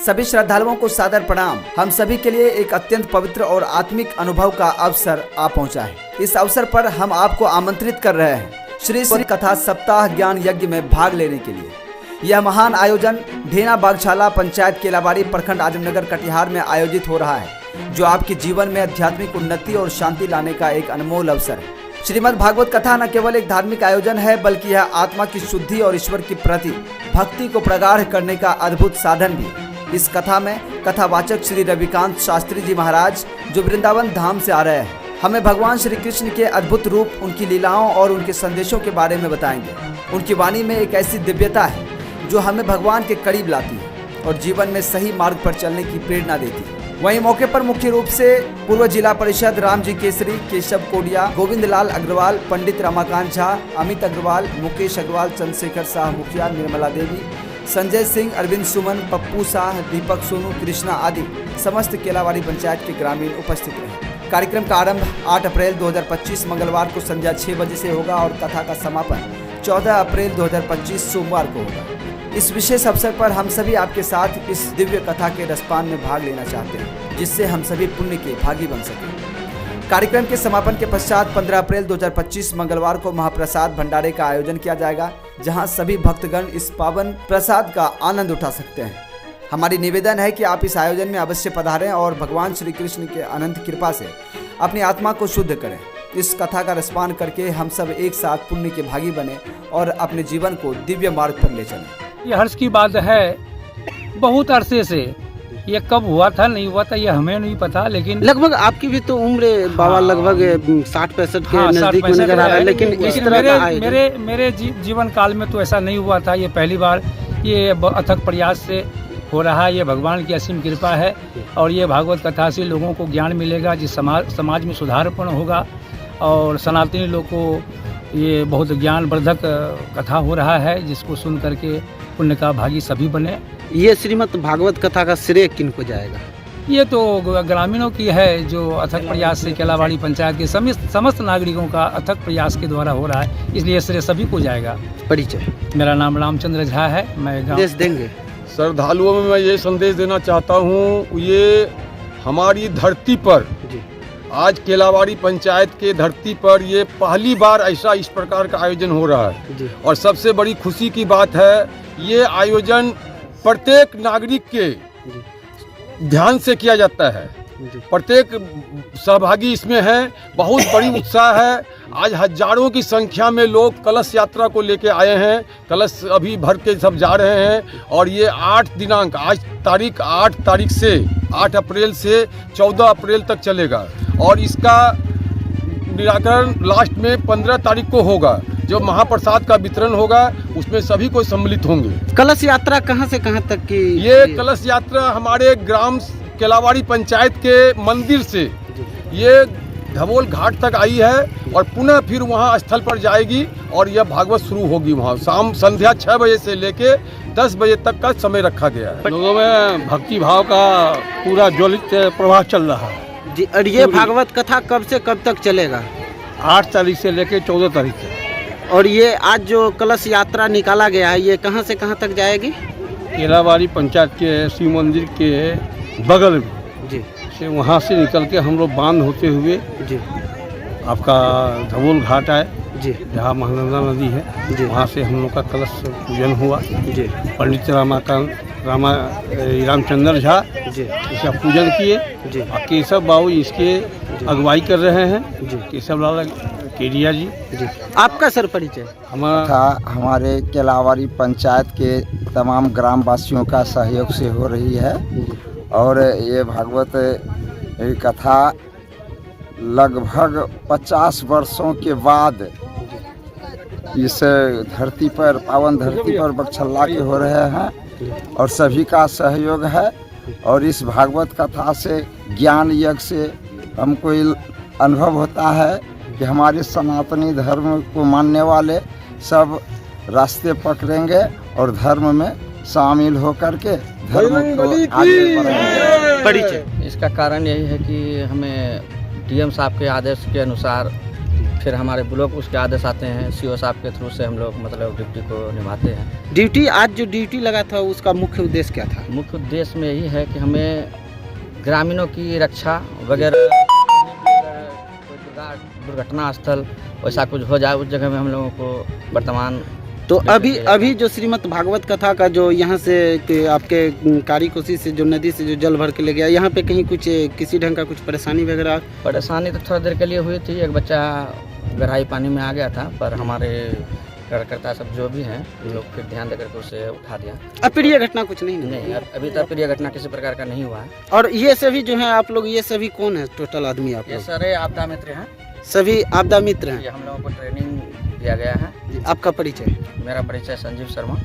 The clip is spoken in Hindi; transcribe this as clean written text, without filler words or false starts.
सभी श्रद्धालुओं को सादर प्रणाम। हम सभी के लिए एक अत्यंत पवित्र और आत्मिक अनुभव का अवसर आ पहुंचा है। इस अवसर पर हम आपको आमंत्रित कर रहे हैं श्री श्री कथा सप्ताह ज्ञान यज्ञ में भाग लेने के लिए। यह महान आयोजन ढेना बागशाला पंचायत केलाबाड़ी प्रखंड आजमनगर कटिहार में आयोजित हो रहा है, जो आपके जीवन में आध्यात्मिक उन्नति और शांति लाने का एक अनमोल अवसर है। श्रीमद् भागवत कथा न केवल एक धार्मिक आयोजन है, बल्कि यह आत्मा की शुद्धि और ईश्वर के प्रति भक्ति को प्रगाढ़ करने का अद्भुत साधन भी है। इस कथा में कथावाचक श्री रविकांत शास्त्री जी महाराज, जो वृंदावन धाम से आ रहे हैं, हमें भगवान श्री कृष्ण के अद्भुत रूप, उनकी लीलाओं और उनके संदेशों के बारे में बताएंगे। उनकी वाणी में एक ऐसी दिव्यता है जो हमें भगवान के करीब लाती है और जीवन में सही मार्ग पर चलने की प्रेरणा देती है। वहीं मौके पर मुख्य रूप से पूर्व जिला परिषद रामजी केसरी, केशव कोडिया, गोविंद लाल अग्रवाल, पंडित रमाकांत झा, अमित अग्रवाल, मुकेश अग्रवाल, चंद्रशेखर शाह मुखिया, निर्मला देवी, संजय सिंह, अरविंद सुमन, पप्पू शाह, दीपक सोनू, कृष्णा आदि समस्त केलाबाड़ी पंचायत के ग्रामीण उपस्थित रहे। कार्यक्रम का आरंभ 8 अप्रैल 2025 मंगलवार को संध्या 6 बजे से होगा और कथा का समापन 14 अप्रैल 2025 सोमवार को होगा। इस विशेष अवसर पर हम सभी आपके साथ इस दिव्य कथा के रसपान में भाग लेना चाहते हैं, जिससे हम सभी पुण्य के भागी बन सकें। कार्यक्रम के समापन के पश्चात 15 अप्रैल 2025 मंगलवार को महाप्रसाद भंडारे का आयोजन किया जाएगा, जहां सभी भक्तगण इस पावन प्रसाद का आनंद उठा सकते हैं। हमारी निवेदन है कि आप इस आयोजन में अवश्य पधारें और भगवान श्री कृष्ण के अनंत कृपा से अपनी आत्मा को शुद्ध करें। इस कथा का रसपान करके हम सब एक साथ पुण्य के भागी बने और अपने जीवन को दिव्य मार्ग पर ले चलें। ये हर्ष की बात है, बहुत अरसे से। ये कब हुआ था नहीं हुआ था ये हमें नहीं पता, लेकिन लगभग आपकी भी तो उम्र बाबा लगभग 60-65 के नजदीक में नजर आ रहा है, लेकिन इस तरह का मेरे जीवन काल में तो ऐसा नहीं हुआ था। ये पहली बार ये अथक प्रयास से हो रहा है। ये भगवान की असीम कृपा है और ये भागवत कथा से लोगों को ज्ञान मिलेगा, जिस समाज में सुधारपूर्ण होगा और सनातनी लोग को ये बहुत ज्ञानवर्धक कथा हो रहा है, जिसको सुन करके पुण्य का भागी सभी बने। ये श्रीमद् भागवत कथा का श्रेय किनको जाएगा? ये तो ग्रामीणों की है, जो अथक प्रयास से केलाबाड़ी पंचायत के समस्त नागरिकों का अथक प्रयास के द्वारा हो रहा है, इसलिए श्रेय सभी को जाएगा। परिचय? मेरा नाम रामचंद्र झा है। मैं संदेश देंगे श्रद्धालुओं में मैं ये संदेश देना चाहता हूँ, ये हमारी धरती पर आज केलाबाड़ी पंचायत के धरती पर ये पहली बार ऐसा इस प्रकार का आयोजन हो रहा है और सबसे बड़ी खुशी की बात है, ये आयोजन प्रत्येक नागरिक के ध्यान से किया जाता है। प्रत्येक सहभागी इसमें है, बहुत बड़ी उत्साह है। आज हजारों की संख्या में लोग कलश यात्रा को लेके आए हैं, कलश अभी भर के सब जा रहे हैं और ये 8 दिनांक, आज तारीख 8 तारीख से 8 अप्रैल से 14 अप्रैल तक चलेगा और इसका निराकरण लास्ट में 15 तारीख को होगा, जो महाप्रसाद का वितरण होगा, उसमें सभी को सम्मिलित होंगे। कलश यात्रा कहां से कहां तक की? ये कलश यात्रा हमारे ग्राम केलाबाड़ी पंचायत के मंदिर से ये धवोल घाट तक आई है और पुनः फिर वहाँ स्थल पर जाएगी और यह भागवत शुरू होगी। वहाँ शाम संध्या 6 बजे से लेके 10 बजे तक का समय रखा गया है। लोगों में भक्ति भाव का पूरा ज्वलित प्रवाह चल रहा है जी। और ये भागवत कथा कब से कब तक चलेगा? 8 तारीख से लेके 14 तारीख तक। और ये आज जो कलश यात्रा निकाला गया है, ये कहाँ से कहाँ तक जाएगी? केलाबाड़ी पंचायत के शिव मंदिर के बगल में जी से, वहाँ से निकल के हम लोग बांध होते हुए जी आपका धवोल घाट है जी, जहाँ महानंदा नदी है जी, वहाँ से हम लोग का कलश पूजन हुआ जी। पंडित रामचंद्र झा जी इसका पूजन किए जी। और केशव बाबू इसके अगुवाई कर रहे हैं जी। केशव लाल केडिया जी। आपका सर परिचय? हमारे केलाबाड़ी पंचायत के तमाम ग्राम वासियों का सहयोग से हो रही है और ये भागवत कथा लगभग 50 वर्षों के बाद इस धरती पर, पावन धरती पर बरछल्ला के हो रहे हैं और सभी का सहयोग है। और इस भागवत कथा से, ज्ञान यज्ञ से हमको अनुभव होता है कि हमारे सनातनी धर्म को मानने वाले सब रास्ते पकड़ेंगे और धर्म में शामिल होकर के धर्म को आगे बढ़ाएंगे। परिचय? इसका कारण यही है कि हमें डीएम साहब के आदेश के अनुसार फिर हमारे ब्लॉक उसके आदेश आते हैं, सीओ साहब के थ्रू से हम लोग मतलब ड्यूटी को निभाते हैं। ड्यूटी आज जो ड्यूटी लगा था उसका मुख्य उद्देश्य क्या था? मुख्य उद्देश्य में यही है कि हमें ग्रामीणों की रक्षा वगैरह, कोई दुर्घटना स्थल वैसा कुछ हो जाए उस जगह में हम लोगों को वर्तमान। तो अभी जो श्रीमद् भागवत कथा का जो यहाँ से आपके कारी कोसी से जो नदी से जो जल भर के ले गया, यहाँ पे कहीं कुछ किसी ढंग का कुछ परेशानी वगैरह? परेशानी तो थोड़ा देर के लिए हुई थी, एक बच्चा गहराई पानी में आ गया था, पर हमारे कार्यकर्ता सब जो भी हैं लोग फिर ध्यान देकर के उसे उठा दिया। अप्रिय घटना कुछ नहीं? नहीं, अभी तक प्रिय घटना किसी प्रकार का नहीं हुआ है। और ये सभी जो हैं आप लोग, ये सभी कौन है टोटल आदमी आप ये लोग? सारे आपदा मित्र हैं, सभी आपदा मित्र हैं। ये हम लोगों को ट्रेनिंग दिया गया है। आपका परिचय? मेरा परिचय संजीव शर्मा।